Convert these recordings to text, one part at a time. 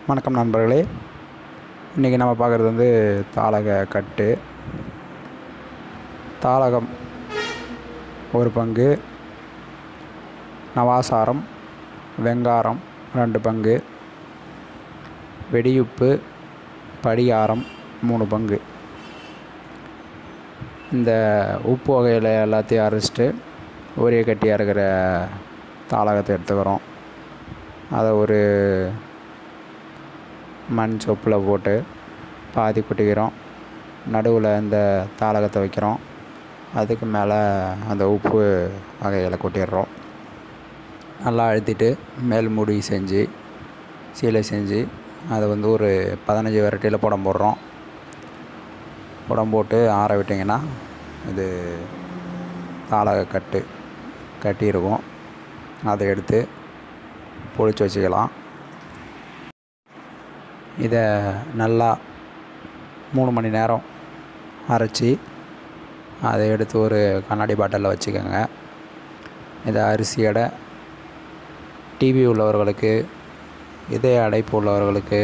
வணக்கம் நண்பர்களே. இன்றைக்கி நம்ம பார்க்குறது வந்து தாளக கட்டு. தாளகம் ஒரு பங்கு, நவாசாரம் வெங்காரம் 2 பங்கு, வெடியுப்பு படிகாரம் 3 பங்கு. இந்த உப்பு வகையில் எல்லாத்தையும் அரைச்சிட்டு ஒரே கட்டியாக இருக்கிற தாளகத்தை எடுத்துக்கிறோம். அதை ஒரு மண் சொப்பில் போட்டு பாதி கொட்டிக்கிறோம். நடுவில் இந்த தாளகத்தை வைக்கிறோம். அதுக்கு மேலே அந்த உப்பு வகைகளை கொட்டிடுறோம். நல்லா அழுத்திட்டு மேல் மூடி செஞ்சு சீலை செஞ்சு அதை வந்து ஒரு 15 விரட்டியில் புடம் போடுறோம். புடம் போட்டு ஆற விட்டிங்கன்னா இது தாளக கட்டியிருக்கும். அதை எடுத்து பொழிச்சு வச்சுக்கலாம். இதை நல்லா 3 மணி நேரம் அரைச்சி அதை எடுத்து ஒரு கண்ணாடி பாட்டிலில் வச்சுக்கோங்க. இதை அரிசி எடை, டிபி உள்ளவர்களுக்கு, இதய அடைப்பு உள்ளவர்களுக்கு,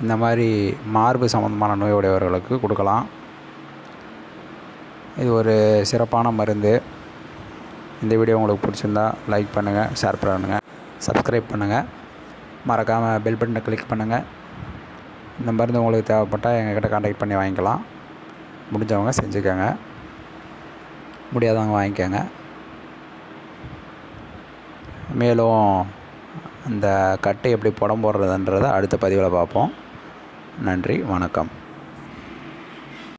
இந்த மாதிரி மார்பு சம்பந்தமான நோய் உடையவர்களுக்கு கொடுக்கலாம். இது ஒரு சிறப்பான மருந்து. இந்த வீடியோ உங்களுக்கு பிடிச்சிருந்தா லைக் பண்ணுங்கள், ஷேர் பண்ணுங்கள், சப்ஸ்கிரைப் பண்ணுங்கள். மறக்காமல் பெல் பட்டனை கிளிக் பண்ணுங்கள். இந்த மருந்து உங்களுக்கு தேவைப்பட்டால் எங்கள்கிட்ட கான்டாக்ட் பண்ணி வாங்கிக்கலாம். முடிஞ்சவங்க செஞ்சுக்கோங்க, முடியாதவங்க வாங்கிக்கோங்க. மேலும் அந்த கட்டை எப்படி புடம் போடுறதுன்றதை அடுத்த பதிவில் பார்ப்போம். நன்றி, வணக்கம்.